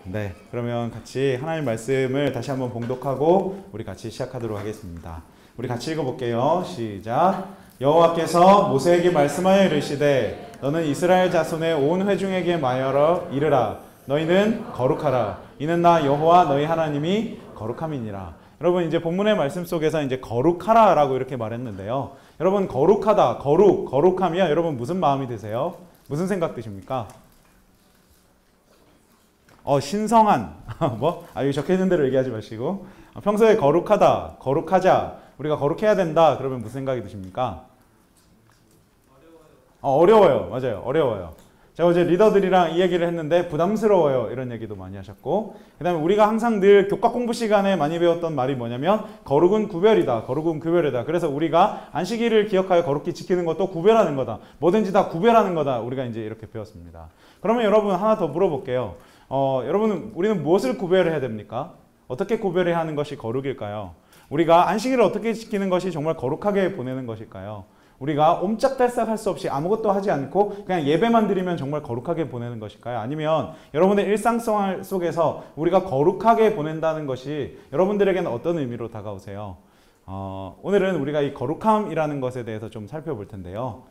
네, 그러면 같이 하나님 말씀을 다시 한번 봉독하고 우리 같이 시작하도록 하겠습니다. 우리 같이 읽어볼게요. 시작. 여호와께서 모세에게 말씀하여 이르시되 너는 이스라엘 자손의 온 회중에게 말하여 이르라. 너희는 거룩하라. 이는 나 여호와 너희 하나님이 거룩함이니라. 여러분 이제 본문의 말씀 속에서 이제 거룩하라라고 이렇게 말했는데요. 여러분 거룩하다, 거룩하면 여러분 무슨 마음이 드세요? 무슨 생각 드십니까? 신성한 여기 적혀있는 대로 얘기하지 마시고 평소에 거룩하다, 거룩하자, 우리가 거룩해야 된다 그러면 무슨 생각이 드십니까? 어려워요. 맞아요. 어려워요. 제가 어제 리더들이랑 이 얘기를 했는데 부담스러워요 이런 얘기도 많이 하셨고, 그 다음에 우리가 항상 늘 교과 공부 시간에 많이 배웠던 말이 뭐냐면 거룩은 구별이다, 거룩은 구별이다. 그래서 우리가 안식일을 기억하여 거룩히 지키는 것도 구별하는 거다, 뭐든지 다 구별하는 거다, 우리가 이제 이렇게 배웠습니다. 그러면 여러분 하나 더 물어볼게요. 여러분은 우리는 무엇을 구별해야 됩니까? 어떻게 구별해야 하는 것이 거룩일까요? 우리가 안식일을 어떻게 지키는 것이 정말 거룩하게 보내는 것일까요? 우리가 옴짝달싹 할 수 없이 아무것도 하지 않고 그냥 예배만 드리면 정말 거룩하게 보내는 것일까요? 아니면 여러분의 일상생활 속에서 우리가 거룩하게 보낸다는 것이 여러분들에게는 어떤 의미로 다가오세요? 오늘은 우리가 이 거룩함이라는 것에 대해서 좀 살펴볼 텐데요.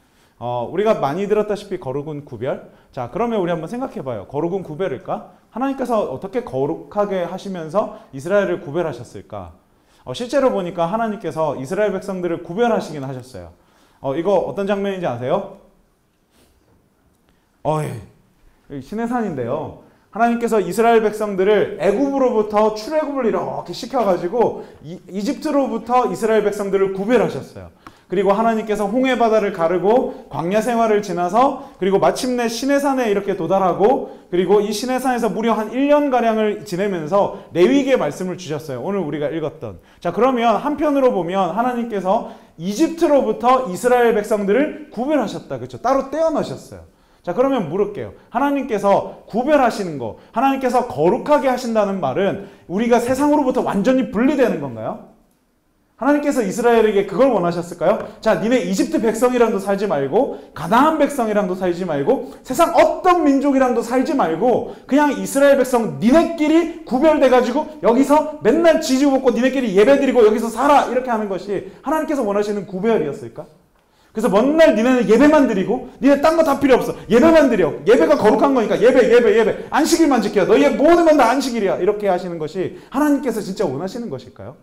우리가 많이 들었다시피 거룩은 구별? 자, 그러면 우리 한번 생각해봐요. 거룩은 구별일까? 하나님께서 어떻게 거룩하게 하시면서 이스라엘을 구별하셨을까? 실제로 보니까 하나님께서 이스라엘 백성들을 구별하시긴 하셨어요. 이거 어떤 장면인지 아세요? 시내산인데요. 하나님께서 이스라엘 백성들을 애굽으로부터 출애굽을 이렇게 시켜가지고 이집트로부터 이스라엘 백성들을 구별하셨어요. 그리고 하나님께서 홍해 바다를 가르고 광야 생활을 지나서 그리고 마침내 시내산에 이렇게 도달하고, 그리고 이 시내산에서 무려 한 1년가량을 지내면서 레위기의 말씀을 주셨어요. 오늘 우리가 읽었던. 자, 그러면 한편으로 보면 하나님께서 이집트로부터 이스라엘 백성들을 구별하셨다. 그렇죠? 따로 떼어놓으셨어요. 자, 그러면 물을게요. 하나님께서 구별하시는 거, 하나님께서 거룩하게 하신다는 말은 우리가 세상으로부터 완전히 분리되는 건가요? 하나님께서 이스라엘에게 그걸 원하셨을까요? 자, 니네 이집트 백성이랑도 살지 말고 가나안 백성이랑도 살지 말고 세상 어떤 민족이랑도 살지 말고 그냥 이스라엘 백성 니네끼리 구별돼가지고 여기서 맨날 지지고 먹고 니네끼리 예배드리고 여기서 살아, 이렇게 하는 것이 하나님께서 원하시는 구별이었을까? 그래서 맨날 니네는 예배만 드리고 니네 딴 거 다 필요 없어, 예배만 드려, 예배가 거룩한 거니까 예배 안식일만 지켜, 너희의 모든 건 다 안식일이야, 이렇게 하시는 것이 하나님께서 진짜 원하시는 것일까요?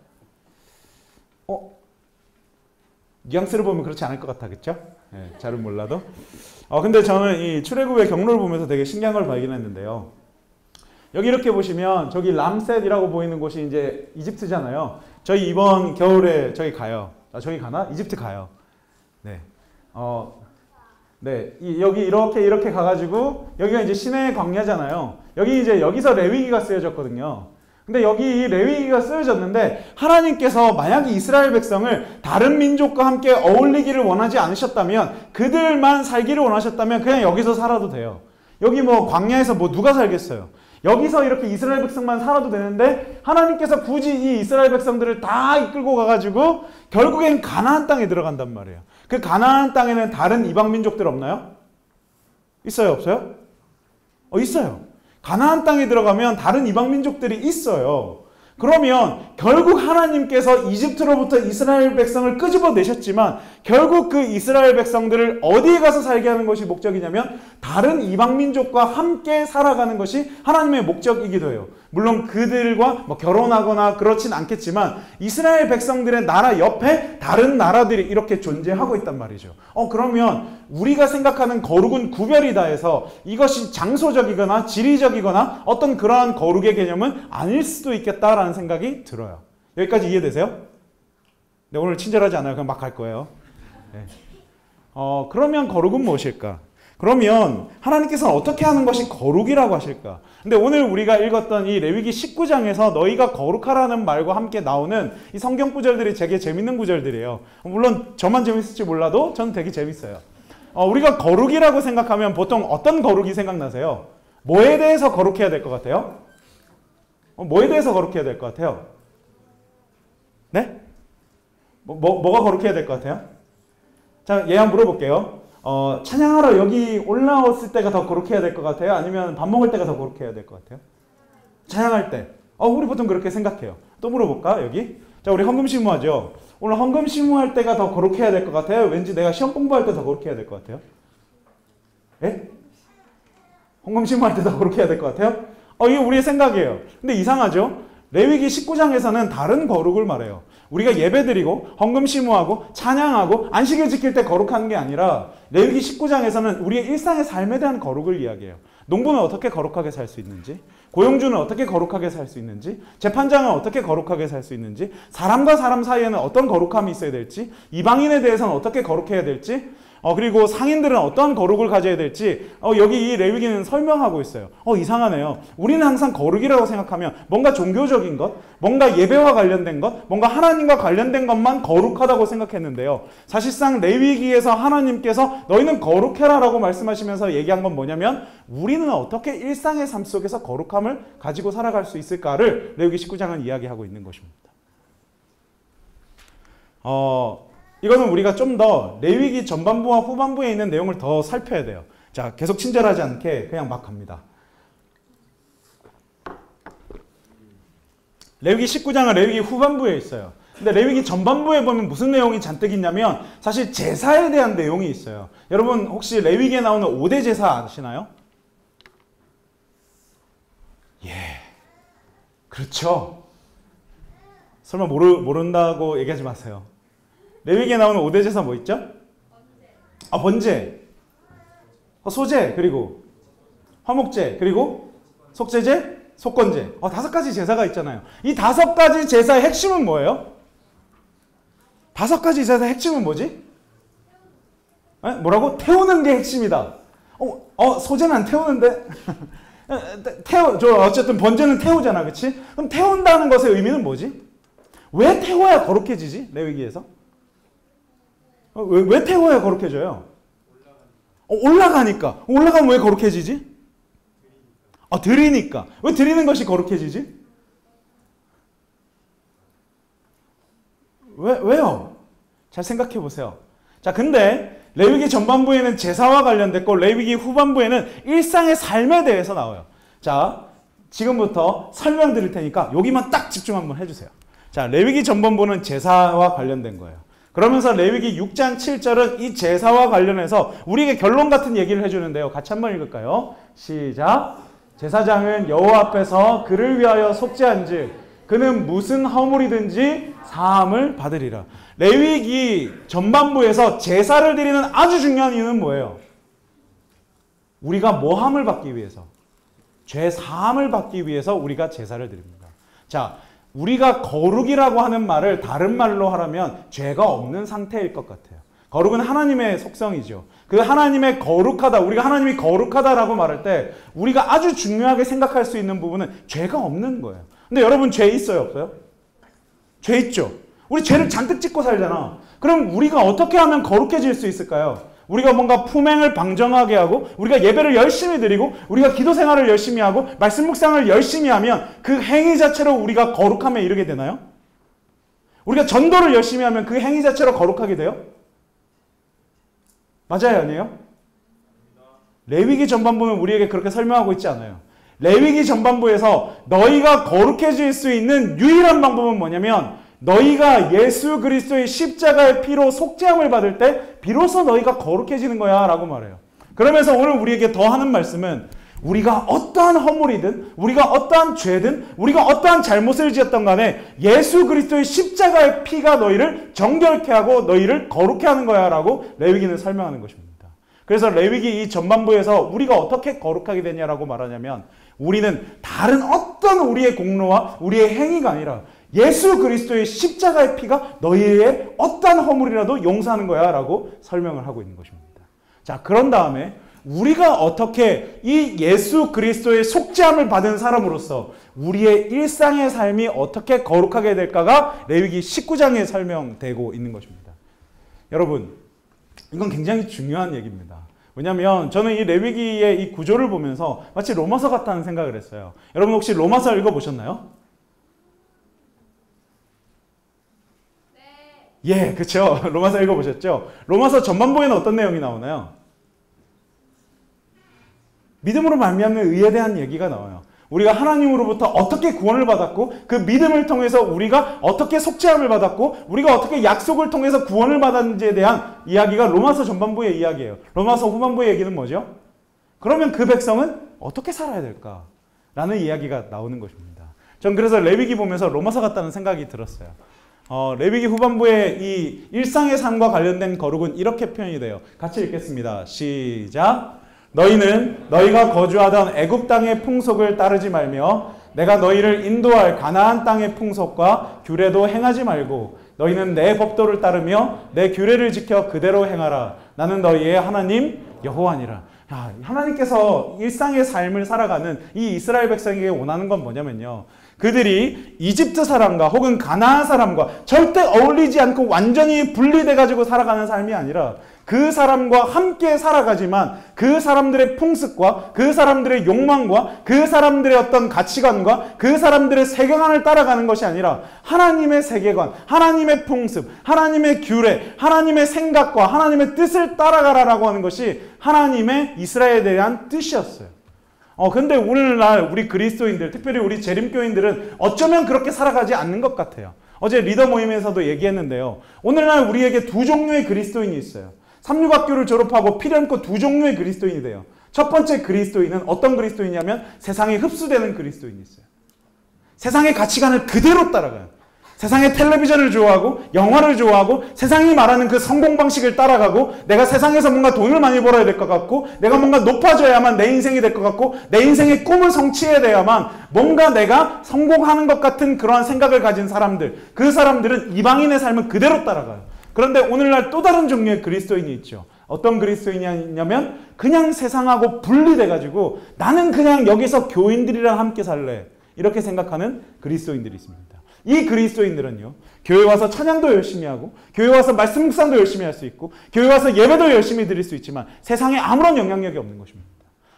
뉘앙스를 보면 그렇지 않을 것 같아, 그쵸? 네, 잘은 몰라도. 근데 저는 이 출애굽의 경로를 보면서 되게 신기한 걸 발견했는데요. 여기 이렇게 보시면 저기 람셋이라고 보이는 곳이 이제 이집트잖아요. 저희 이번 겨울에 저기 가요. 저기 가나? 이집트 가요. 네. 네. 여기 이렇게 가가지고 여기가 이제 시내 광야잖아요. 여기 이제 여기서 레위기가 쓰여졌거든요. 근데 여기 이 레위기가 쓰여졌는데 하나님께서 만약에 이스라엘 백성을 다른 민족과 함께 어울리기를 원하지 않으셨다면, 그들만 살기를 원하셨다면 그냥 여기서 살아도 돼요. 여기 광야에서 누가 살겠어요? 여기서 이렇게 이스라엘 백성만 살아도 되는데 하나님께서 굳이 이 이스라엘 백성들을 다 이끌고 가가지고 결국엔 가나안 땅에 들어간단 말이에요. 그 가나안 땅에는 다른 이방 민족들 없나요? 있어요, 없어요? 있어요. 가나안 땅에 들어가면 다른 이방 민족들이 있어요. 그러면 결국 하나님께서 이집트로부터 이스라엘 백성을 끄집어내셨지만 결국 그 이스라엘 백성들을 어디에 가서 살게 하는 것이 목적이냐면 다른 이방 민족과 함께 살아가는 것이 하나님의 목적이기도 해요. 물론 그들과 결혼하거나 그렇진 않겠지만 이스라엘 백성들의 나라 옆에 다른 나라들이 이렇게 존재하고 있단 말이죠. 그러면 우리가 생각하는 거룩은 구별이다 해서 이것이 장소적이거나 지리적이거나 어떤 그러한 거룩의 개념은 아닐 수도 있겠다라는 생각이 들어요. 여기까지 이해되세요? 네, 오늘 친절하지 않아요. 그냥 막 갈 거예요. 네. 그러면 거룩은 무엇일까? 그러면 하나님께서는 어떻게 하는 것이 거룩이라고 하실까? 근데 오늘 우리가 읽었던 이 레위기 19장에서 너희가 거룩하라는 말과 함께 나오는 이 성경 구절들이 되게 재밌는 구절들이에요. 물론 저만 재밌을지 몰라도 저는 되게 재밌어요. 우리가 거룩이라고 생각하면 보통 어떤 거룩이 생각나세요? 뭐에 대해서 거룩해야 될 것 같아요? 뭐에 대해서 거룩해야 될 것 같아요? 네? 뭐가 거룩해야 될 것 같아요? 자, 얘 한번 물어볼게요. 찬양하러 여기 올라왔을 때가 더 거룩해야 될 것 같아요? 아니면 밥 먹을 때가 더 거룩해야 될 것 같아요? 찬양할 때. 우리 보통 그렇게 생각해요. 또 물어볼까, 여기? 자, 우리 헌금 심무하죠? 오늘 헌금 심무할 때가 더 거룩해야 될 것 같아요? 왠지 내가 시험 공부할 때 더 거룩해야 될 것 같아요? 예? 헌금 심무할 때 더 거룩해야 될 것 같아요? 이게 우리의 생각이에요. 근데 이상하죠? 레위기 19장에서는 다른 거룩을 말해요. 우리가 예배드리고 헌금 심무하고 찬양하고 안식일 지킬 때 거룩한 게 아니라 레위기 19장에서는 우리의 일상의 삶에 대한 거룩을 이야기해요. 농부는 어떻게 거룩하게 살 수 있는지, 고용주는 어떻게 거룩하게 살 수 있는지, 재판장은 어떻게 거룩하게 살 수 있는지, 사람과 사람 사이에는 어떤 거룩함이 있어야 될지, 이방인에 대해서는 어떻게 거룩해야 될지, 그리고 상인들은 어떤 거룩을 가져야 될지 여기 이 레위기는 설명하고 있어요. 이상하네요. 우리는 항상 거룩이라고 생각하면 뭔가 종교적인 것, 뭔가 예배와 관련된 것, 뭔가 하나님과 관련된 것만 거룩하다고 생각했는데요. 사실상 레위기에서 하나님께서 너희는 거룩해라 라고 말씀하시면서 얘기한 건 뭐냐면 우리는 어떻게 일상의 삶 속에서 거룩함을 가지고 살아갈 수 있을까를 레위기 19장은 이야기하고 있는 것입니다. 이거는 우리가 좀 더 레위기 전반부와 후반부에 있는 내용을 더 살펴야 돼요. 자, 계속 친절하지 않게 그냥 막 갑니다. 레위기 19장은 레위기 후반부에 있어요. 근데 레위기 전반부에 보면 무슨 내용이 잔뜩 있냐면 사실 제사에 대한 내용이 있어요. 여러분 혹시 레위기에 나오는 5대 제사 아시나요? 예, 그렇죠. 설마 모른다고 얘기하지 마세요. 레위기에 나오는 5대 제사 뭐 있죠? 번제, 소제, 그리고 화목제, 그리고 속제제, 속건제. 5가지 제사가 있잖아요. 이 5가지 제사의 핵심은 뭐예요? 5가지 제사의 핵심은 뭐지? 뭐라고? 태우는 게 핵심이다. 소제는 안 태우는데? 어쨌든 번제는 태우잖아, 그치? 그럼 태운다는 것의 의미는 뭐지? 왜 태워야 거룩해지지? 레위기에서? 왜 태워야 거룩해져요? 올라가니까. 올라가면 왜 거룩해지지? 드리니까. 왜 드리는 것이 거룩해지지? 왜요? 잘 생각해 보세요. 자, 근데 레위기 전반부에는 제사와 관련됐고 레위기 후반부에는 일상의 삶에 대해서 나와요. 자, 지금부터 설명드릴 테니까 여기만 딱 집중 한번 해주세요. 자, 레위기 전반부는 제사와 관련된 거예요. 그러면서 레위기 6장 7절은 이 제사와 관련해서 우리에게 결론 같은 얘기를 해주는데요. 같이 한번 읽을까요? 시작. 제사장은 여호와 앞에서 그를 위하여 속죄한즉 그는 무슨 허물이든지 사함을 받으리라. 레위기 전반부에서 제사를 드리는 아주 중요한 이유는 뭐예요? 우리가 모함을 받기 위해서, 죄 사함을 받기 위해서 우리가 제사를 드립니다. 자, 우리가 거룩이라고 하는 말을 다른 말로 하라면 죄가 없는 상태일 것 같아요. 거룩은 하나님의 속성이죠. 그 하나님의 거룩하다, 우리가 하나님이 거룩하다라고 말할 때 우리가 아주 중요하게 생각할 수 있는 부분은 죄가 없는 거예요. 근데 여러분 죄 있어요, 없어요? 죄 있죠. 우리 죄를 잔뜩 짓고 살잖아. 그럼 우리가 어떻게 하면 거룩해질 수 있을까요? 우리가 뭔가 품행을 방정하게 하고 우리가 예배를 열심히 드리고 우리가 기도 생활을 열심히 하고 말씀 묵상을 열심히 하면 그 행위 자체로 우리가 거룩함에 이르게 되나요? 우리가 전도를 열심히 하면 그 행위 자체로 거룩하게 돼요? 맞아요, 아니에요? 레위기 전반부는 우리에게 그렇게 설명하고 있지 않아요. 레위기 전반부에서 너희가 거룩해질 수 있는 유일한 방법은 뭐냐면 너희가 예수 그리스도의 십자가의 피로 속죄함을 받을 때 비로소 너희가 거룩해지는 거야 라고 말해요. 그러면서 오늘 우리에게 더 하는 말씀은 우리가 어떠한 허물이든 우리가 어떠한 죄든 우리가 어떠한 잘못을 지었던 간에 예수 그리스도의 십자가의 피가 너희를 정결케 하고 너희를 거룩해 하는 거야 라고 레위기는 설명하는 것입니다. 그래서 레위기 이 전반부에서 우리가 어떻게 거룩하게 되냐라고 말하냐면 우리는 다른 어떤 우리의 공로와 우리의 행위가 아니라 예수 그리스도의 십자가의 피가 너희의 어떠한 허물이라도 용서하는 거야 라고 설명을 하고 있는 것입니다. 자, 그런 다음에 우리가 어떻게 이 예수 그리스도의 속죄함을 받은 사람으로서 우리의 일상의 삶이 어떻게 거룩하게 될까가 레위기 19장에 설명되고 있는 것입니다. 여러분, 이건 굉장히 중요한 얘기입니다. 왜냐하면 저는 이 레위기의 이 구조를 보면서 마치 로마서 같다는 생각을 했어요. 여러분 혹시 로마서 읽어보셨나요? 예, 그렇죠. 로마서 읽어보셨죠? 로마서 전반부에는 어떤 내용이 나오나요? 믿음으로 말미암는 의에 대한 얘기가 나와요. 우리가 하나님으로부터 어떻게 구원을 받았고 그 믿음을 통해서 우리가 어떻게 속죄함을 받았고 우리가 어떻게 약속을 통해서 구원을 받았는지에 대한 이야기가 로마서 전반부의 이야기예요. 로마서 후반부의 얘기는 뭐죠? 그러면 그 백성은 어떻게 살아야 될까? 라는 이야기가 나오는 것입니다. 전 그래서 레위기 보면서 로마서 같다는 생각이 들었어요. 레위기 후반부에 이 일상의 삶과 관련된 거룩은 이렇게 표현이 돼요. 같이 읽겠습니다. 시작. 너희는 너희가 거주하던 애굽 땅의 풍속을 따르지 말며 내가 너희를 인도할 가나안 땅의 풍속과 규례도 행하지 말고 너희는 내 법도를 따르며 내 규례를 지켜 그대로 행하라. 나는 너희의 하나님 여호와니라. 하나님께서 일상의 삶을 살아가는 이 이스라엘 백성에게 원하는 건 뭐냐면요. 그들이 이집트 사람과 혹은 가나안 사람과 절대 어울리지 않고 완전히 분리돼가지고 살아가는 삶이 아니라 그 사람과 함께 살아가지만 그 사람들의 풍습과 그 사람들의 욕망과 그 사람들의 어떤 가치관과 그 사람들의 세계관을 따라가는 것이 아니라 하나님의 세계관, 하나님의 풍습, 하나님의 규례, 하나님의 생각과 하나님의 뜻을 따라가라라고 하는 것이 하나님의 이스라엘에 대한 뜻이었어요. 근데 오늘날 우리 그리스도인들, 특별히 우리 재림교인들은 어쩌면 그렇게 살아가지 않는 것 같아요. 어제 리더 모임에서도 얘기했는데요. 오늘날 우리에게 두 종류의 그리스도인이 있어요. 삼육학교를 졸업하고 필연코 두 종류의 그리스도인이 돼요. 첫 번째 그리스도인은 어떤 그리스도인이냐면 세상에 흡수되는 그리스도인이 있어요. 세상의 가치관을 그대로 따라가요. 세상의 텔레비전을 좋아하고 영화를 좋아하고 세상이 말하는 그 성공 방식을 따라가고 내가 세상에서 뭔가 돈을 많이 벌어야 될 것 같고 내가 뭔가 높아져야만 내 인생이 될 것 같고 내 인생의 꿈을 성취해야 돼야만 뭔가 내가 성공하는 것 같은 그러한 생각을 가진 사람들, 그 사람들은 이방인의 삶을 그대로 따라가요. 그런데 오늘날 또 다른 종류의 그리스도인이 있죠. 어떤 그리스도인이냐면 그냥 세상하고 분리돼가지고 나는 그냥 여기서 교인들이랑 함께 살래 이렇게 생각하는 그리스도인들이 있습니다. 이 그리스도인들은요, 교회 와서 찬양도 열심히 하고 교회 와서 말씀 묵상도 열심히 할 수 있고 교회 와서 예배도 열심히 드릴 수 있지만 세상에 아무런 영향력이 없는 것입니다.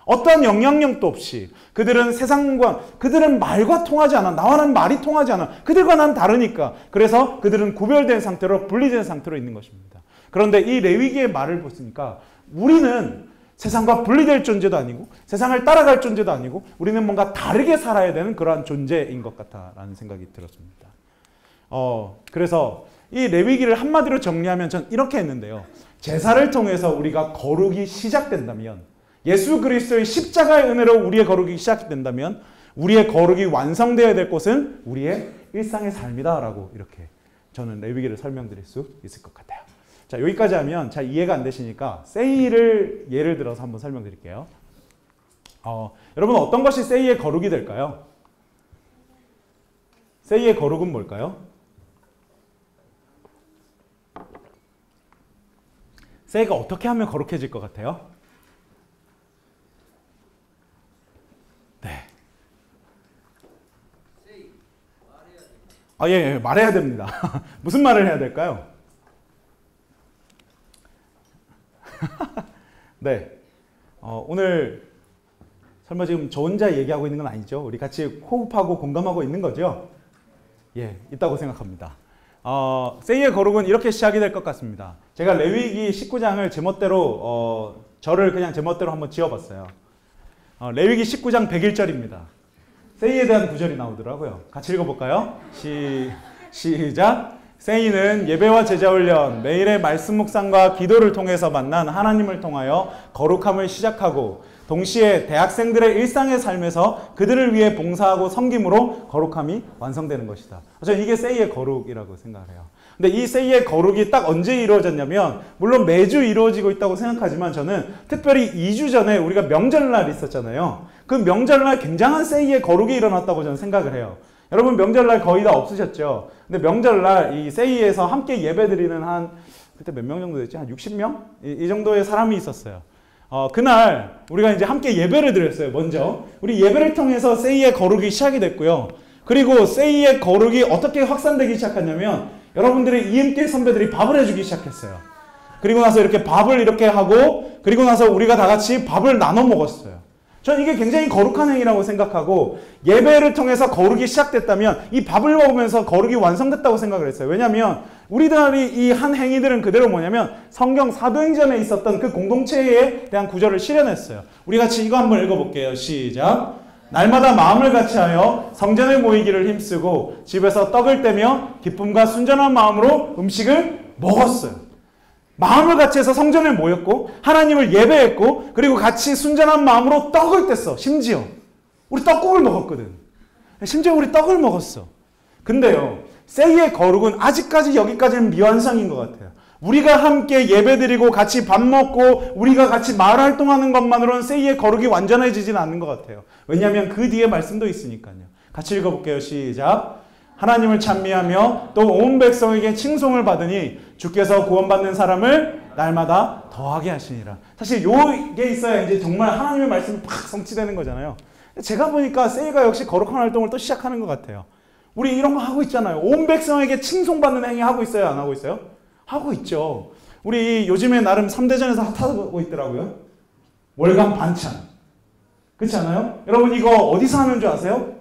어떠한 영향력도 없이 그들은 세상과 그들은 말과 통하지 않아. 나와는 말이 통하지 않아. 그들과 난 다르니까. 그래서 그들은 구별된 상태로 분리된 상태로 있는 것입니다. 그런데 이 레위기의 말을 보니까 우리는 세상과 분리될 존재도 아니고 세상을 따라갈 존재도 아니고 우리는 뭔가 다르게 살아야 되는 그러한 존재인 것 같다라는 생각이 들었습니다. 그래서 이 레위기를 한마디로 정리하면 전 이렇게 했는데요. 제사를 통해서 우리가 거룩이 시작된다면 예수 그리스도의 십자가의 은혜로 우리의 거룩이 시작된다면 우리의 거룩이 완성되어야 될 곳은 우리의 일상의 삶이다라고 이렇게 저는 레위기를 설명드릴 수 있을 것 같아요. 자, 여기까지 하면 잘 이해가 안 되시니까 세이를 예를 들어서 한번 설명드릴게요. 여러분 어떤 것이 세이의 거룩이 될까요? 세이의 거룩은 뭘까요? 세이가 어떻게 하면 거룩해질 것 같아요? 네. 예, 말해야 됩니다. 무슨 말을 해야 될까요? 네. 오늘 설마 지금 저 혼자 얘기하고 있는 건 아니죠? 우리 같이 호흡하고 공감하고 있는 거죠? 예, 있다고 생각합니다. 세이의 거룩은 이렇게 시작이 될 것 같습니다. 제가 레위기 19장을 제멋대로 저를 그냥 제멋대로 한번 지어봤어요. 레위기 19장 101절입니다. 세이에 대한 구절이 나오더라고요. 같이 읽어볼까요? 시작! 세이는 예배와 제자훈련, 매일의 말씀 묵상과 기도를 통해서 만난 하나님을 통하여 거룩함을 시작하고 동시에 대학생들의 일상의 삶에서 그들을 위해 봉사하고 섬김으로 거룩함이 완성되는 것이다. 저는 이게 세이의 거룩이라고 생각을 해요. 근데 이 세이의 거룩이 딱 언제 이루어졌냐면 물론 매주 이루어지고 있다고 생각하지만 저는 특별히 2주 전에 우리가 명절날 있었잖아요. 그 명절날 굉장한 세이의 거룩이 일어났다고 저는 생각을 해요. 여러분 명절날 거의 다 없으셨죠? 근데 명절날 이 세이에서 함께 예배드리는 한 그때 몇 명 정도 됐지? 한 60명? 이 정도의 사람이 있었어요. 그날 우리가 이제 함께 예배를 드렸어요. 먼저 우리 예배를 통해서 세이의 거룩이 시작이 됐고요. 그리고 세이의 거룩이 어떻게 확산되기 시작했냐면 여러분들의 EMK 선배들이 밥을 해주기 시작했어요. 그리고 나서 이렇게 밥을 이렇게 하고 그리고 나서 우리가 다 같이 밥을 나눠 먹었어요. 저는 이게 굉장히 거룩한 행위라고 생각하고 예배를 통해서 거룩이 시작됐다면 이 밥을 먹으면서 거룩이 완성됐다고 생각을 했어요. 왜냐하면 우리들이 이 한 행위들은 그대로 뭐냐면 성경 사도행전에 있었던 그 공동체에 대한 구절을 실현했어요. 우리 같이 이거 한번 읽어볼게요. 시작! 날마다 마음을 같이하여 성전에 모이기를 힘쓰고 집에서 떡을 떼며 기쁨과 순전한 마음으로 음식을 먹었어요. 마음을 같이해서 성전에 모였고 하나님을 예배했고 그리고 같이 순전한 마음으로 떡을 뗐어. 심지어 우리 떡국을 먹었거든. 심지어 우리 떡을 먹었어. 근데요, 세이의 거룩은 아직까지 여기까지는 미완성인 것 같아요. 우리가 함께 예배드리고 같이 밥 먹고 우리가 같이 마을 활동하는 것만으로는 세이의 거룩이 완전해지지는 않는 것 같아요. 왜냐하면 그 뒤에 말씀도 있으니까요. 같이 읽어볼게요. 시작. 하나님을 찬미하며 또 온 백성에게 칭송을 받으니 주께서 구원받는 사람을 날마다 더하게 하시니라. 사실 요게 있어야 이제 정말 하나님의 말씀이 팍 성취되는 거잖아요. 제가 보니까 세이가 역시 거룩한 활동을 또 시작하는 것 같아요. 우리 이런 거 하고 있잖아요. 온 백성에게 칭송받는 행위 하고 있어요? 안 하고 있어요? 하고 있죠. 우리 요즘에 나름 3대전에서 핫하고 있더라고요. 월간 반찬. 그렇지 않아요? 여러분 이거 어디서 하는 줄 아세요?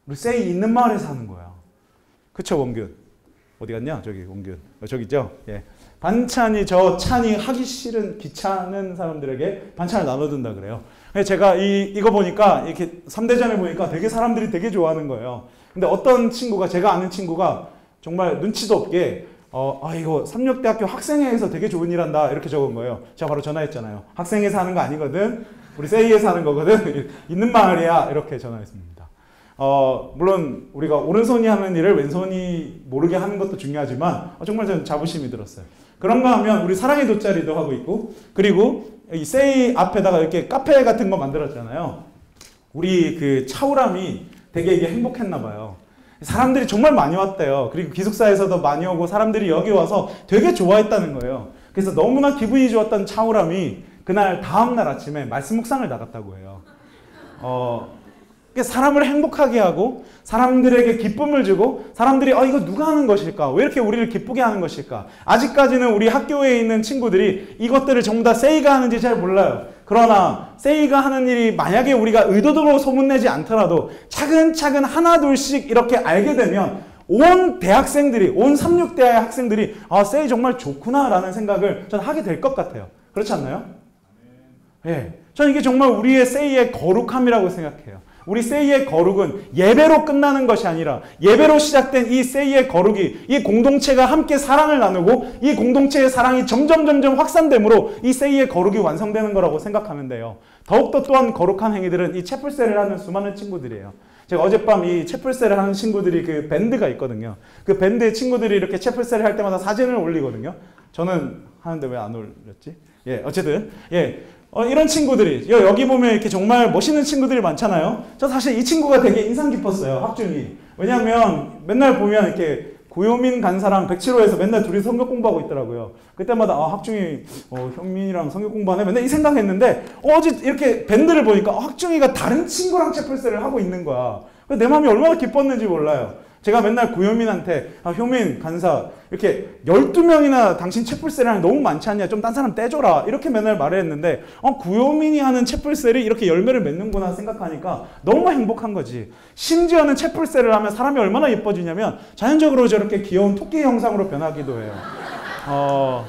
우리 세이 있는 마을에서 하는 거야. 그쵸, 원균? 어디 갔냐? 저기 원균. 저기 있죠? 예. 반찬이 저 찬이 하기 싫은 귀찮은 사람들에게 반찬을 나눠준다 그래요. 제가 이거 보니까 이렇게 3대전에 보니까 되게 사람들이 되게 좋아하는 거예요. 근데 어떤 친구가, 제가 아는 친구가 정말 눈치도 없게 이거 삼육대학교 학생회에서 되게 좋은 일 한다 이렇게 적은 거예요. 제가 바로 전화했잖아요. 학생회에서 하는 거 아니거든. 우리 세이에서 하는 거거든. 있는 마을이야. 이렇게 전화했습니다. 물론 우리가 오른손이 하는 일을 왼손이 모르게 하는 것도 중요하지만 정말 저는 자부심이 들었어요. 그런가 하면 우리 사랑의 돗자리도 하고 있고 그리고 이 세이 앞에다가 이렇게 카페 같은 거 만들었잖아요. 우리 그 차우람이 되게 이게 행복했나 봐요. 사람들이 정말 많이 왔대요. 그리고 기숙사에서도 많이 오고 사람들이 여기 와서 되게 좋아했다는 거예요. 그래서 너무나 기분이 좋았던 차우람이 그날 다음날 아침에 말씀 묵상을 나갔다고 해요. 사람을 행복하게 하고 사람들에게 기쁨을 주고 사람들이 이거 누가 하는 것일까? 왜 이렇게 우리를 기쁘게 하는 것일까? 아직까지는 우리 학교에 있는 친구들이 이것들을 전부 다 세이가 하는지 잘 몰라요. 그러나 세이가 하는 일이 만약에 우리가 의도적으로 소문내지 않더라도 차근차근 하나둘씩 이렇게 알게 되면 온 대학생들이, 온 36대의 학생들이 세이 정말 좋구나라는 생각을 저는 하게 될 것 같아요. 그렇지 않나요? 예, 저는 이게 정말 우리의 세이의 거룩함이라고 생각해요. 우리 세이의 거룩은 예배로 끝나는 것이 아니라 예배로 시작된 이 세이의 거룩이 이 공동체가 함께 사랑을 나누고 이 공동체의 사랑이 점점 확산됨으로 이 세이의 거룩이 완성되는 거라고 생각하는데요. 더욱더 또한 거룩한 행위들은 이 채플셀을 하는 수많은 친구들이에요. 제가 어젯밤 이 채플셀을 하는 친구들이 그 밴드가 있거든요. 그 밴드의 친구들이 이렇게 채플셀을 할 때마다 사진을 올리거든요. 저는 하는데 왜 안 올렸지? 예, 어쨌든 예. 이런 친구들이 여기 보면 이렇게 정말 멋있는 친구들이 많잖아요. 저 사실 이 친구가 되게 인상 깊었어요. 학중이. 왜냐하면 맨날 보면 이렇게 고요민 간사랑 백치로에서 맨날 둘이 성경 공부하고 있더라고요. 그때마다 학중이 형민이랑 성경 공부하네 맨날 이 생각했는데 어제 이렇게 밴드를 보니까 학중이가 다른 친구랑 채플셀을 하고 있는 거야. 내 마음이 얼마나 기뻤는지 몰라요. 제가 맨날 고효민한테 효민 간사 이렇게 12명이나 당신 채플셀이 너무 많지 않냐? 좀 딴 사람 떼줘라. 이렇게 맨날 말을 했는데 고효민이 하는 채플셀이 이렇게 열매를 맺는구나 생각하니까 너무 행복한 거지. 심지어는 채플셀을 하면 사람이 얼마나 예뻐지냐면 자연적으로 저렇게 귀여운 토끼 형상으로 변하기도 해요.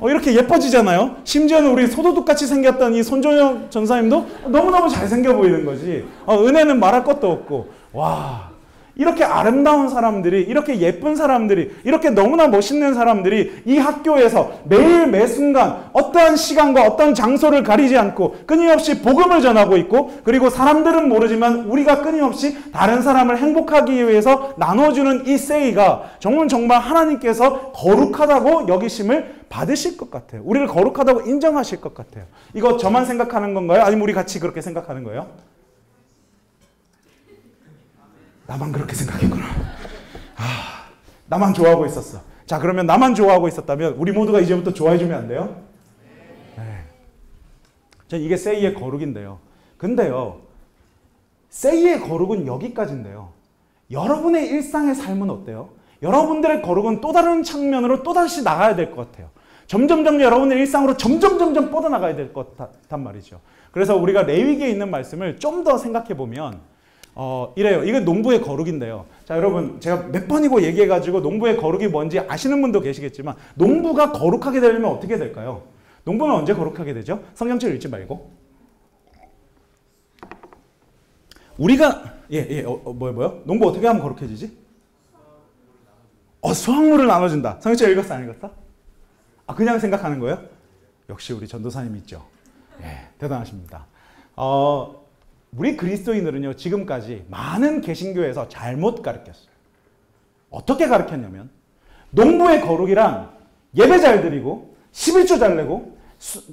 이렇게 예뻐지잖아요. 심지어는 우리 소도둑같이 생겼던 이 손종혁 전사님도 너무너무 잘생겨 보이는 거지. 은혜는 말할 것도 없고. 와, 이렇게 아름다운 사람들이, 이렇게 예쁜 사람들이, 이렇게 너무나 멋있는 사람들이 이 학교에서 매일 매순간 어떠한 시간과 어떤 장소를 가리지 않고 끊임없이 복음을 전하고 있고, 그리고 사람들은 모르지만 우리가 끊임없이 다른 사람을 행복하기 위해서 나눠주는 이 세이가 정말 하나님께서 거룩하다고 여기심을 받으실 것 같아요. 우리를 거룩하다고 인정하실 것 같아요. 이거 저만 생각하는 건가요? 아니면 우리 같이 그렇게 생각하는 거예요? 나만 그렇게 생각했구나. 나만 좋아하고 있었어. 자, 그러면 나만 좋아하고 있었다면 우리 모두가 이제부터 좋아해주면 안 돼요? 네. 전 이게 세이의 거룩인데요. 근데요, 세이의 거룩은 여기까지인데요. 여러분의 일상의 삶은 어때요? 여러분들의 거룩은 또 다른 측면으로 또다시 나가야 될 것 같아요. 점점 여러분의 일상으로 점점 뻗어나가야 될 것 같단 말이죠. 그래서 우리가 레위기에 있는 말씀을 좀 더 생각해 보면 이래요. 이게 농부의 거룩인데요. 자, 여러분, 제가 몇 번이고 얘기해가지고 농부의 거룩이 뭔지 아시는 분도 계시겠지만, 농부가 거룩하게 되려면 어떻게 될까요? 농부는 언제 거룩하게 되죠? 성경책 읽지 말고. 우리가 뭐요? 농부 어떻게 하면 거룩해지지? 수확물을 나눠준다. 성경책 읽었어, 안 읽었어? 그냥 생각하는 거예요? 역시 우리 전도사님 있죠. 대단하십니다. 우리 그리스도인들은요, 지금까지 많은 개신교에서 잘못 가르쳤어요. 어떻게 가르쳤냐면, 농부의 거룩이란 예배 잘 드리고, 11조 잘 내고,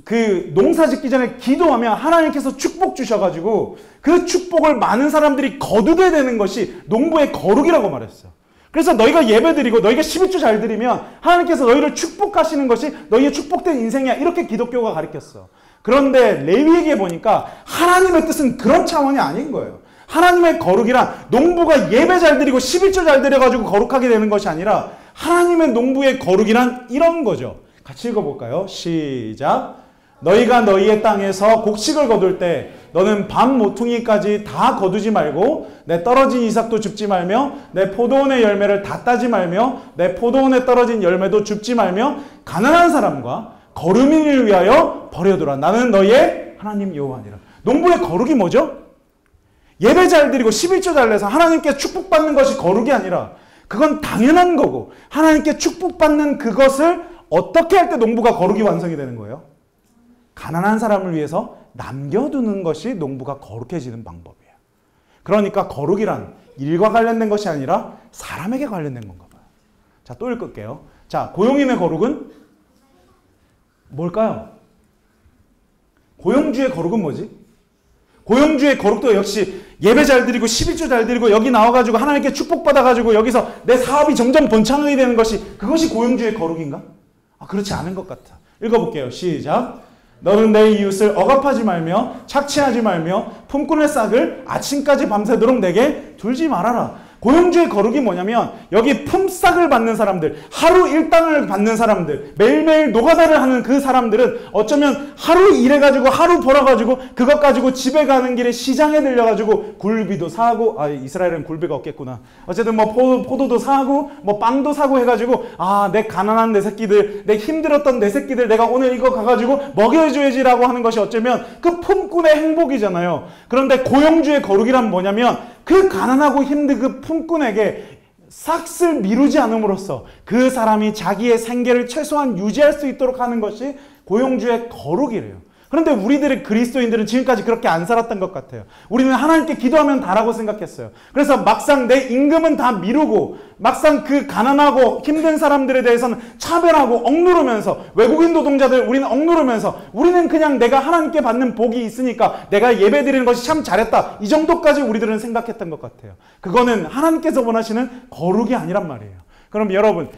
그 농사 짓기 전에 기도하면 하나님께서 축복 주셔가지고 그 축복을 많은 사람들이 거두게 되는 것이 농부의 거룩이라고 말했어요. 그래서 너희가 예배 드리고 너희가 11조 잘 드리면 하나님께서 너희를 축복하시는 것이 너희의 축복된 인생이야. 이렇게 기독교가 가르쳤어. 그런데 레위기에 보니까 하나님의 뜻은 그런 차원이 아닌 거예요. 하나님의 거룩이란 농부가 예배 잘 드리고 11조 잘 드려가지고 거룩하게 되는 것이 아니라 하나님의 농부의 거룩이란 이런 거죠. 같이 읽어볼까요? 시작. 너희가 너희의 땅에서 곡식을 거둘 때 너는 밤 모퉁이까지 다 거두지 말고 내 떨어진 이삭도 줍지 말며 내 포도원의 열매를 다 따지 말며 내 포도원에 떨어진 열매도 줍지 말며 가난한 사람과 거루민을 위하여 버려두라. 나는 너희의 하나님 여호와니라. 농부의 거룩이 뭐죠? 예배 잘 드리고 11조 잘 내서 하나님께 축복받는 것이 거룩이 아니라 그건 당연한 거고 하나님께 축복받는 그것을 어떻게 할 때 농부가 거룩이 완성이 되는 거예요? 가난한 사람을 위해서 남겨두는 것이 농부가 거룩해지는 방법이에요. 그러니까 거룩이란 일과 관련된 것이 아니라 사람에게 관련된 건가 봐요. 자, 또 읽을게요. 자, 고용인의 거룩은 뭘까요? 고용주의 거룩은 뭐지? 고용주의 거룩도 역시 예배 잘 드리고 11조 잘 드리고 여기 나와가지고 하나님께 축복받아가지고 여기서 내 사업이 점점 번창하게 되는 것이 그것이 고용주의 거룩인가? 그렇지 않은 것 같아. 읽어볼게요. 시작. 너는 내 이웃을 억압하지 말며 착취하지 말며 품꾼의 싹을 아침까지 밤새도록 내게 둘지 말아라. 고용주의 거룩이 뭐냐면 여기 품삯을 받는 사람들, 하루 일당을 받는 사람들, 매일매일 노가다를 하는 그 사람들은 어쩌면 하루 일해가지고 하루 벌어가지고 그것 가지고 집에 가는 길에 시장에 들려가지고 굴비도 사고, 이스라엘은 굴비가 없겠구나. 어쨌든 뭐 포도도 사고 뭐 빵도 사고 해가지고 내 가난한 내 새끼들, 내 힘들었던 내 새끼들 내가 오늘 이거 가가지고 먹여줘야지라고 하는 것이 어쩌면 그 품꾼의 행복이잖아요. 그런데 고용주의 거룩이란 뭐냐면 그 가난하고 힘든 그 품꾼에게 삭슬 미루지 않음으로써 그 사람이 자기의 생계를 최소한 유지할 수 있도록 하는 것이 고용주의 거룩이래요. 그런데 우리들의 그리스도인들은 지금까지 그렇게 안 살았던 것 같아요. 우리는 하나님께 기도하면 다라고 생각했어요. 그래서 막상 내 임금은 다 미루고 막상 그 가난하고 힘든 사람들에 대해서는 차별하고 억누르면서 외국인 노동자들 우리는 억누르면서 우리는 그냥 내가 하나님께 받는 복이 있으니까 내가 예배드리는 것이 참 잘했다. 이 정도까지 우리들은 생각했던 것 같아요. 그거는 하나님께서 원하시는 거룩이 아니란 말이에요. 그럼 여러분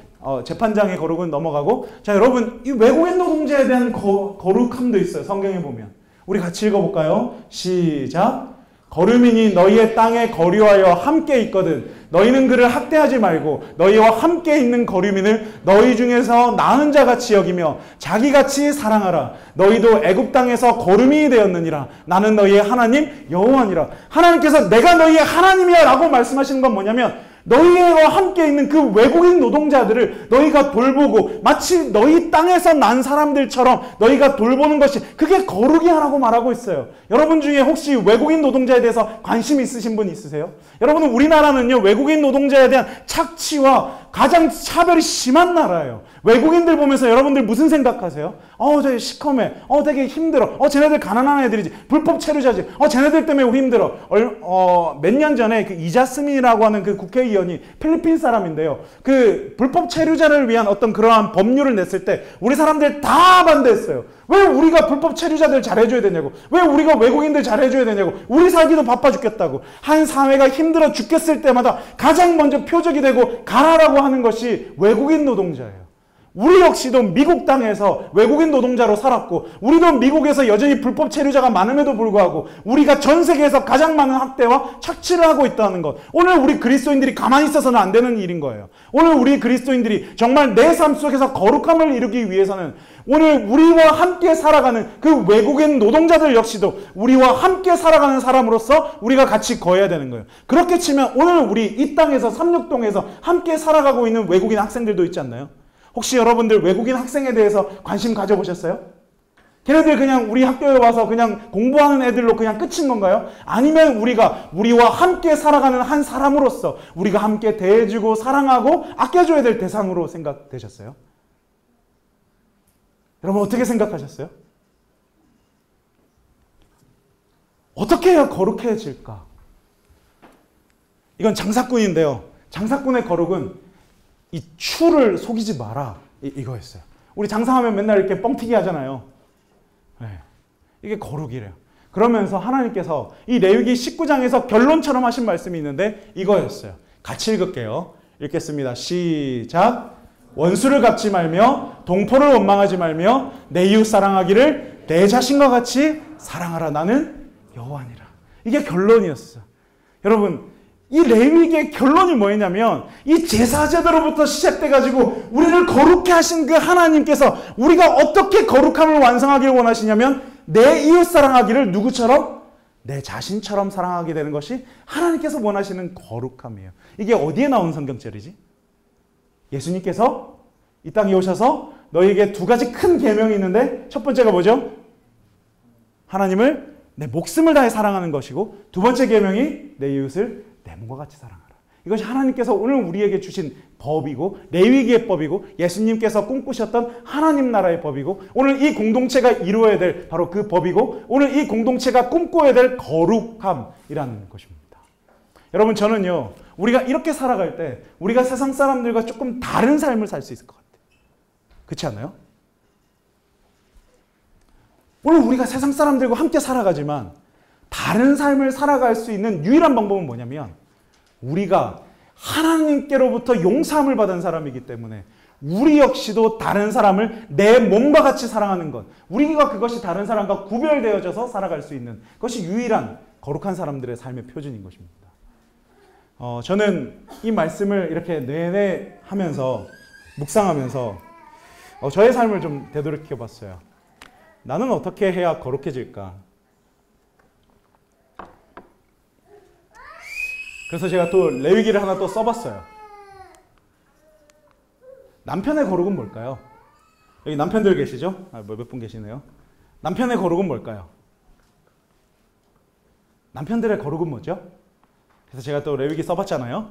재판장의 거룩은 넘어가고 자 여러분 이 외국인 노동자에 대한 거룩함도 있어요. 성경에 보면 우리 같이 읽어볼까요? 시작. 거류민이 너희의 땅에 거류하여 함께 있거든 너희는 그를 학대하지 말고 너희와 함께 있는 거류민을 너희 중에서 나은 자같이 여기며 자기같이 사랑하라. 너희도 애굽 땅에서 거류민이 되었느니라. 나는 너희의 하나님 여호와니라. 하나님께서 내가 너희의 하나님이야 라고 말씀하시는 건 뭐냐면 너희와 함께 있는 그 외국인 노동자들을 너희가 돌보고 마치 너희 땅에서 난 사람들처럼 너희가 돌보는 것이 그게 거룩이야 라고 말하고 있어요. 여러분 중에 혹시 외국인 노동자에 대해서 관심 있으신 분 있으세요? 여러분은 우리나라는요 외국인 노동자에 대한 착취와 가장 차별이 심한 나라예요. 외국인들 보면서 여러분들 무슨 생각하세요? 저기 시커매. 되게 힘들어. 쟤네들 가난한 애들이지. 불법 체류자지. 쟤네들 때문에 우리 힘들어. 몇 년 전에 그 이자스민이라고 하는 그 국회의원이 필리핀 사람인데요. 그 불법 체류자를 위한 어떤 그러한 법률을 냈을 때 우리 사람들 다 반대했어요. 왜 우리가 불법 체류자들 잘해줘야 되냐고. 왜 우리가 외국인들 잘해줘야 되냐고. 우리 살기도 바빠 죽겠다고. 한 사회가 힘들어 죽겠을 때마다 가장 먼저 표적이 되고 가라라고 하는 것이 외국인 노동자예요. 우리 역시도 미국 땅에서 외국인 노동자로 살았고 우리도 미국에서 여전히 불법 체류자가 많음에도 불구하고 우리가 전 세계에서 가장 많은 학대와 착취를 하고 있다는 것. 오늘 우리 그리스도인들이 가만히 있어서는 안 되는 일인 거예요. 오늘 우리 그리스도인들이 정말 내 삶 속에서 거룩함을 이루기 위해서는 오늘 우리와 함께 살아가는 그 외국인 노동자들 역시도 우리와 함께 살아가는 사람으로서 우리가 같이 거해야 되는 거예요. 그렇게 치면 오늘 우리 이 땅에서 삼육동에서 함께 살아가고 있는 외국인 학생들도 있지 않나요? 혹시 여러분들 외국인 학생에 대해서 관심 가져보셨어요? 걔네들 그냥 우리 학교에 와서 그냥 공부하는 애들로 그냥 끝인 건가요? 아니면 우리와 함께 살아가는 한 사람으로서 우리가 함께 대해주고 사랑하고 아껴줘야 될 대상으로 생각되셨어요? 여러분 어떻게 생각하셨어요? 어떻게 해야 거룩해질까? 이건 장사꾼인데요. 장사꾼의 거룩은 이 추를 속이지 마라. 이거였어요. 우리 장사하면 맨날 이렇게 뻥튀기 하잖아요. 네. 이게 거룩이래요. 그러면서 하나님께서 이 레위기 19장에서 결론처럼 하신 말씀이 있는데 이거였어요. 같이 읽을게요. 읽겠습니다. 시작. 원수를 갚지 말며 동포를 원망하지 말며 내 이웃 사랑하기를 내 자신과 같이 사랑하라. 나는 여호와니라. 이게 결론이었어요. 여러분 이 레위기의 결론이 뭐였냐면 이 제사제도로부터 시작돼가지고 우리를 거룩해 하신 그 하나님께서 우리가 어떻게 거룩함을 완성하기를 원하시냐면 내 이웃 사랑하기를 누구처럼? 내 자신처럼 사랑하게 되는 것이 하나님께서 원하시는 거룩함이에요. 이게 어디에 나온 성경절이지? 예수님께서 이 땅에 오셔서 너희에게 두 가지 큰 계명이 있는데 첫 번째가 뭐죠? 하나님을 내 목숨을 다해 사랑하는 것이고 두 번째 계명이 내 이웃을 내 몸과 같이 사랑하라. 이것이 하나님께서 오늘 우리에게 주신 법이고 레위기의 법이고 예수님께서 꿈꾸셨던 하나님 나라의 법이고 오늘 이 공동체가 이루어야 될 바로 그 법이고 오늘 이 공동체가 꿈꿔야 될 거룩함이라는 것입니다. 여러분 저는요 우리가 이렇게 살아갈 때 우리가 세상 사람들과 조금 다른 삶을 살 수 있을 것 같아요. 그렇지 않아요? 오늘 우리가 세상 사람들과 함께 살아가지만 다른 삶을 살아갈 수 있는 유일한 방법은 뭐냐면 우리가 하나님께로부터 용서함을 받은 사람이기 때문에 우리 역시도 다른 사람을 내 몸과 같이 사랑하는 것 우리가 그것이 다른 사람과 구별되어져서 살아갈 수 있는 것이 유일한 거룩한 사람들의 삶의 표준인 것입니다. 저는 이 말씀을 이렇게 내내 하면서 묵상하면서 저의 삶을 좀 되돌이켜 봤어요. 나는 어떻게 해야 거룩해질까? 그래서 제가 또 레위기를 하나 또 써봤어요. 남편의 거룩은 뭘까요? 여기 남편들 계시죠? 몇 분 계시네요. 남편의 거룩은 뭘까요? 남편들의 거룩은 뭐죠? 그래서 제가 또 레위기 써봤잖아요.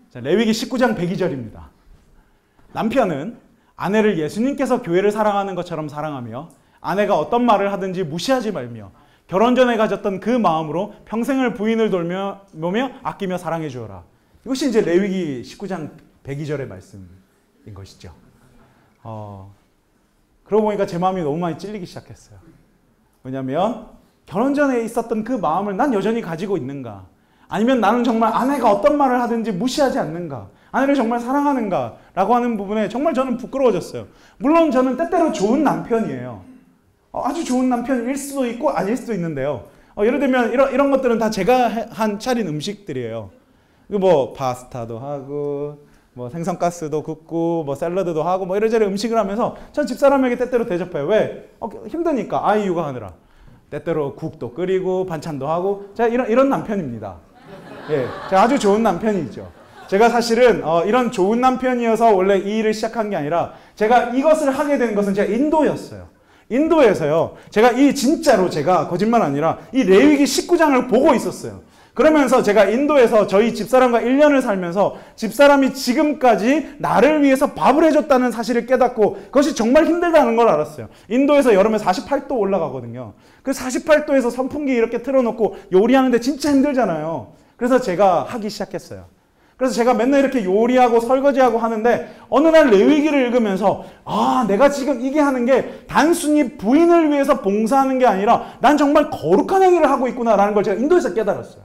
자, 레위기 19장 102절입니다. 남편은 아내를 예수님께서 교회를 사랑하는 것처럼 사랑하며 아내가 어떤 말을 하든지 무시하지 말며 결혼 전에 가졌던 그 마음으로 평생을 부인을 돌며 아끼며 사랑해 주어라. 이것이 이제 레위기 19장 102절의 말씀인 것이죠. 그러고 보니까 제 마음이 너무 많이 찔리기 시작했어요. 왜냐하면 결혼 전에 있었던 그 마음을 난 여전히 가지고 있는가? 아니면 나는 정말 아내가 어떤 말을 하든지 무시하지 않는가? 아내를 정말 사랑하는가? 라고 하는 부분에 정말 저는 부끄러워졌어요. 물론 저는 때때로 좋은 남편이에요. 아주 좋은 남편일 수도 있고 아닐 수도 있는데요. 예를 들면 이런 것들은 다 제가 차린 음식들이에요. 뭐 파스타도 하고 뭐 생선가스도 굽고 뭐 샐러드도 하고 뭐 이래저래 음식을 하면서 전 집사람에게 때때로 대접해요. 왜? 힘드니까 아이 육아하느라. 때때로 국도 끓이고 반찬도 하고 제가 이런 남편입니다. 예, 제가 아주 좋은 남편이죠. 제가 사실은 이런 좋은 남편이어서 원래 이 일을 시작한 게 아니라 제가 이것을 하게 된 것은 제가 인도였어요. 인도에서요. 진짜로 제가 거짓말 아니라 이 레위기 19장을 보고 있었어요. 그러면서 제가 인도에서 저희 집사람과 1년을 살면서 집사람이 지금까지 나를 위해서 밥을 해줬다는 사실을 깨닫고 그것이 정말 힘들다는 걸 알았어요. 인도에서 여름에 48도 올라가거든요. 그 48도에서 선풍기 이렇게 틀어놓고 요리하는데 진짜 힘들잖아요. 그래서 제가 하기 시작했어요. 그래서 제가 맨날 이렇게 요리하고 설거지하고 하는데 어느 날 레위기를 읽으면서 내가 지금 이게 하는 게 단순히 부인을 위해서 봉사하는 게 아니라 난 정말 거룩한 행위를 하고 있구나라는 걸 제가 인도에서 깨달았어요.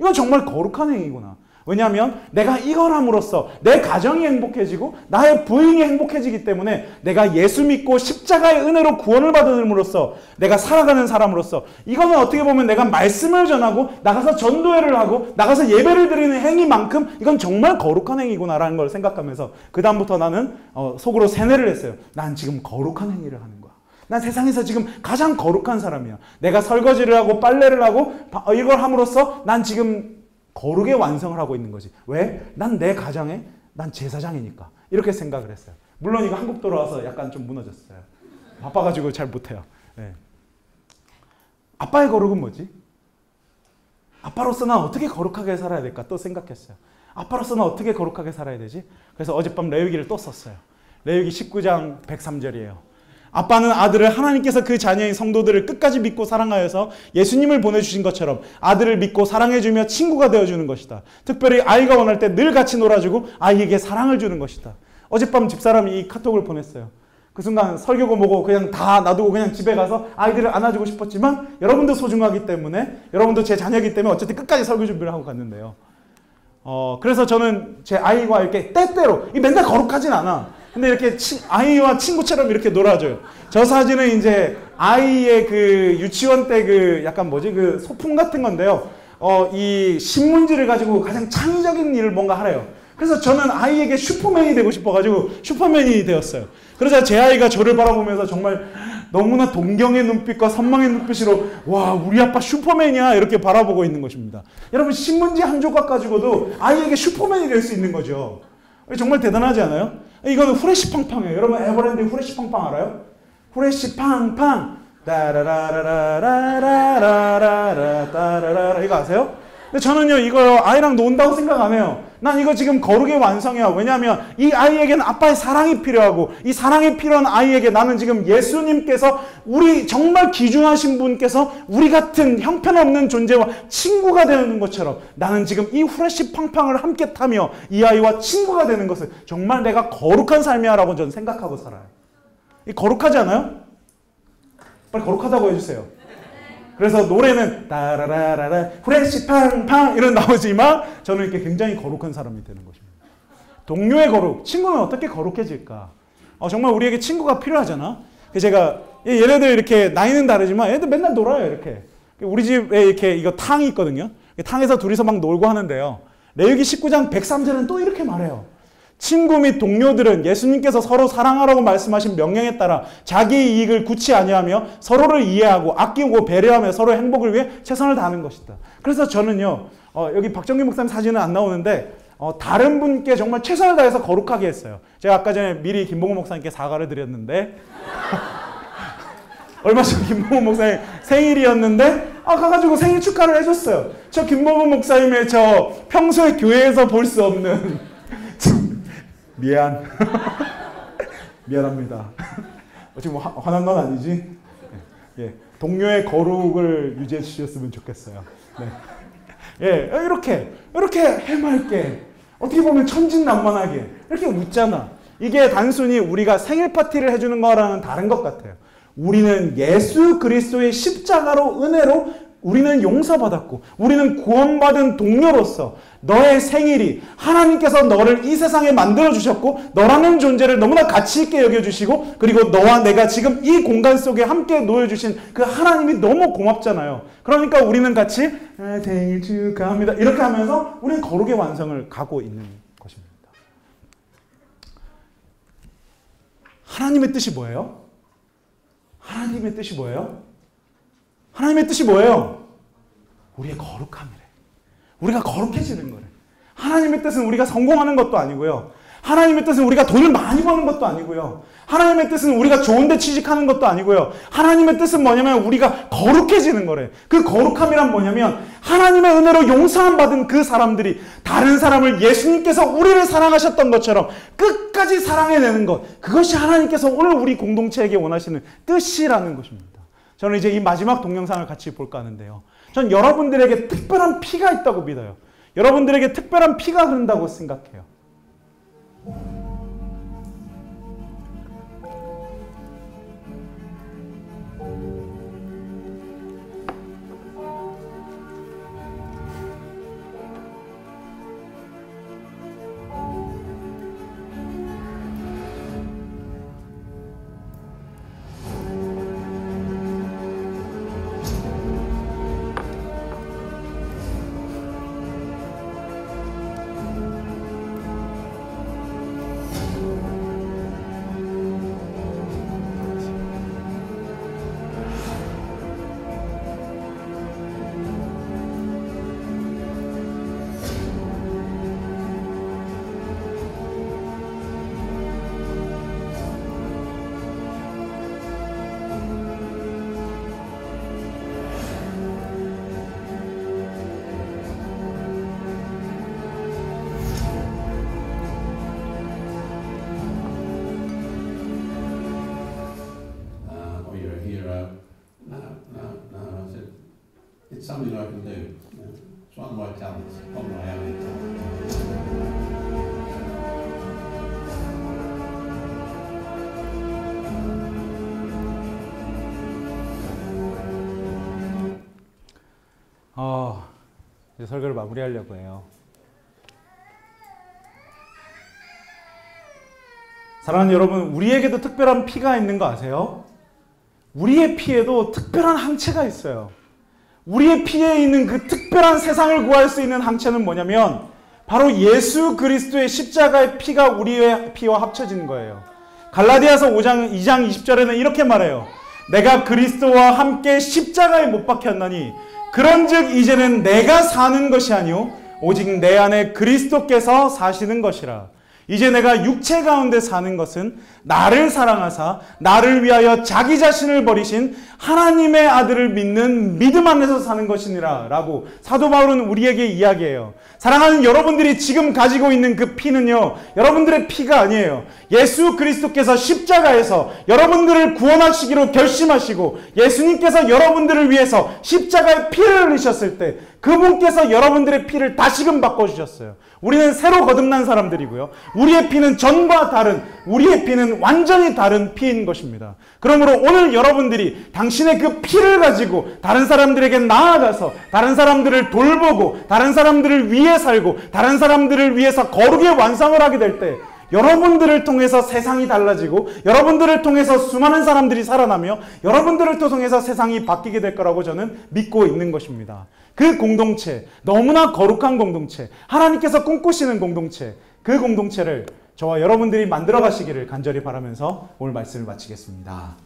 이건 정말 거룩한 행위구나. 왜냐하면 내가 이걸 함으로써 내 가정이 행복해지고 나의 부인이 행복해지기 때문에 내가 예수 믿고 십자가의 은혜로 구원을 받음으로써 내가 살아가는 사람으로서 이거는 어떻게 보면 내가 말씀을 전하고 나가서 전도회를 하고 나가서 예배를 드리는 행위만큼 이건 정말 거룩한 행위구나라는 걸 생각하면서 그 다음부터 나는 속으로 세뇌를 했어요. 난 지금 거룩한 행위를 하는 거야. 난 세상에서 지금 가장 거룩한 사람이야. 내가 설거지를 하고 빨래를 하고 이걸 함으로써 난 지금 거룩의 완성을 하고 있는 거지. 왜? 난 내 가정에 난 제사장이니까. 이렇게 생각을 했어요. 물론 이거 한국 돌아와서 약간 좀 무너졌어요. 바빠가지고 잘 못해요. 네. 아빠의 거룩은 뭐지? 아빠로서 난 어떻게 거룩하게 살아야 될까 또 생각했어요. 아빠로서 난 어떻게 거룩하게 살아야 되지? 그래서 어젯밤 레위기를 또 썼어요. 레위기 19장 103절이에요. 아빠는 아들을 하나님께서 그 자녀인 성도들을 끝까지 믿고 사랑하여서 예수님을 보내주신 것처럼 아들을 믿고 사랑해주며 친구가 되어주는 것이다. 특별히 아이가 원할 때 늘 같이 놀아주고 아이에게 사랑을 주는 것이다. 어젯밤 집사람이 이 카톡을 보냈어요. 그 순간 설교고 뭐고 그냥 다 놔두고 그냥 집에 가서 아이들을 안아주고 싶었지만 여러분도 소중하기 때문에 여러분도 제 자녀이기 때문에 어쨌든 끝까지 설교 준비를 하고 갔는데요. 그래서 저는 제 아이와 이렇게 때때로 맨날 거룩하진 않아. 근데 이렇게 아이와 친구처럼 이렇게 놀아줘요. 저 사진은 이제 아이의 그 유치원 때 그 약간 뭐지 그 소품 같은 건데요. 이 신문지를 가지고 가장 창의적인 일을 뭔가 하래요. 그래서 저는 아이에게 슈퍼맨이 되고 싶어가지고 슈퍼맨이 되었어요. 그러자 제 아이가 저를 바라보면서 정말 너무나 동경의 눈빛과 선망의 눈빛으로 와 우리 아빠 슈퍼맨이야 이렇게 바라보고 있는 것입니다. 여러분 신문지 한 조각 가지고도 아이에게 슈퍼맨이 될 수 있는 거죠. 정말 대단하지 않아요? 이거는 후레쉬 팡팡이에요. 여러분 에버랜드 후레쉬 팡팡 알아요? 후레쉬 팡팡 따라라라라라라라라라 이거 아세요? 근데 저는요 이거 아이랑 논다고 생각 안 해요. 난 이거 지금 거룩의 완성이야. 왜냐하면 이 아이에게는 아빠의 사랑이 필요하고 이 사랑이 필요한 아이에게 나는 지금 예수님께서 우리 정말 귀중하신 분께서 우리 같은 형편없는 존재와 친구가 되는 것처럼 나는 지금 이 후레쉬 팡팡을 함께 타며 이 아이와 친구가 되는 것을 정말 내가 거룩한 삶이야 라고 저는 생각하고 살아요. 이 거룩하지 않아요? 빨리 거룩하다고 해주세요. 그래서 노래는 따라라라라 후레쉬 팡팡 이런 나오지만 저는 이렇게 굉장히 거룩한 사람이 되는 것입니다. 동료의 거룩, 친구는 어떻게 거룩해질까? 정말 우리에게 친구가 필요하잖아. 제가 얘네들 이렇게 나이는 다르지만 얘네들 맨날 놀아요 이렇게. 우리 집에 이렇게 이거 탕이 있거든요. 탕에서 둘이서 막 놀고 하는데요. 레위기 19장 103절은 또 이렇게 말해요. 친구 및 동료들은 예수님께서 서로 사랑하라고 말씀하신 명령에 따라 자기의 이익을 굳이 아니하며 서로를 이해하고 아끼고 배려하며 서로의 행복을 위해 최선을 다하는 것이다. 그래서 저는요 여기 박정기 목사님 사진은 안 나오는데 다른 분께 정말 최선을 다해서 거룩하게 했어요. 제가 아까 전에 미리 김봉호 목사님께 사과를 드렸는데 얼마 전 김봉호 목사님 생일이었는데 가가지고 생일 축하를 해줬어요. 저 김봉호 목사님의 저 평소에 교회에서 볼 수 없는 미안합니다. 지금 화난 건 아니지? 예, 동료의 거룩을 유지해 주셨으면 좋겠어요. 네. 예, 이렇게 해맑게 어떻게 보면 천진난만하게 이렇게 웃잖아. 이게 단순히 우리가 생일 파티를 해주는 거랑은 다른 것 같아요. 우리는 예수 그리스도의 십자가로 은혜로 우리는 용서받았고 우리는 구원받은 동료로서 너의 생일이 하나님께서 너를 이 세상에 만들어주셨고 너라는 존재를 너무나 가치 있게 여겨주시고 그리고 너와 내가 지금 이 공간 속에 함께 놓여주신 그 하나님이 너무 고맙잖아요. 그러니까 우리는 같이 생일 축하합니다 이렇게 하면서 우리는 거룩의 완성을 가고 있는 것입니다. 하나님의 뜻이 뭐예요? 하나님의 뜻이 뭐예요? 하나님의 뜻이 뭐예요? 우리의 거룩함이래. 우리가 거룩해지는 거래. 하나님의 뜻은 우리가 성공하는 것도 아니고요. 하나님의 뜻은 우리가 돈을 많이 버는 것도 아니고요. 하나님의 뜻은 우리가 좋은 데 취직하는 것도 아니고요. 하나님의 뜻은 뭐냐면 우리가 거룩해지는 거래. 그 거룩함이란 뭐냐면 하나님의 은혜로 용서함 받은 그 사람들이 다른 사람을 예수님께서 우리를 사랑하셨던 것처럼 끝까지 사랑해내는 것. 그것이 하나님께서 오늘 우리 공동체에게 원하시는 뜻이라는 것입니다. 저는 이제 이 마지막 동영상을 같이 볼까 하는데요. 전 여러분들에게 특별한 피가 있다고 믿어요. 여러분들에게 특별한 피가 흐른다고 생각해요. Somebody like to do. It's one of my talents, one of my only talents. 이제 설교를 마무리하려고 해요. 사랑하는 여러분, 우리에게도 특별한 피가 있는 거 아세요? 우리의 피에도 특별한 항체가 있어요. 우리의 피에 있는 그 특별한 세상을 구할 수 있는 항체는 뭐냐면 바로 예수 그리스도의 십자가의 피가 우리의 피와 합쳐지는 거예요. 갈라디아서 5장 2장 20절에는 이렇게 말해요. 내가 그리스도와 함께 십자가에 못 박혔나니 그런즉 이제는 내가 사는 것이 아니요 오직 내 안에 그리스도께서 사시는 것이라. 이제 내가 육체 가운데 사는 것은 나를 사랑하사 나를 위하여 자기 자신을 버리신 하나님의 아들을 믿는 믿음 안에서 사는 것이니라 라고 사도 바울은 우리에게 이야기해요. 사랑하는 여러분들이 지금 가지고 있는 그 피는요, 여러분들의 피가 아니에요. 예수 그리스도께서 십자가에서 여러분들을 구원하시기로 결심하시고 예수님께서 여러분들을 위해서 십자가의 피를 흘리셨을 때 그분께서 여러분들의 피를 다시금 바꿔주셨어요. 우리는 새로 거듭난 사람들이고요. 우리의 피는 전과 다른, 우리의 피는 완전히 다른 피인 것입니다. 그러므로 오늘 여러분들이 당신의 그 피를 가지고 다른 사람들에게 나아가서 다른 사람들을 돌보고 다른 사람들을 위해 살고 다른 사람들을 위해서 거룩의 완성을 하게 될 때 여러분들을 통해서 세상이 달라지고 여러분들을 통해서 수많은 사람들이 살아나며 여러분들을 통해서 세상이 바뀌게 될 거라고 저는 믿고 있는 것입니다. 그 공동체, 너무나 거룩한 공동체, 하나님께서 꿈꾸시는 공동체, 그 공동체를 저와 여러분들이 만들어 가시기를 간절히 바라면서 오늘 말씀을 마치겠습니다.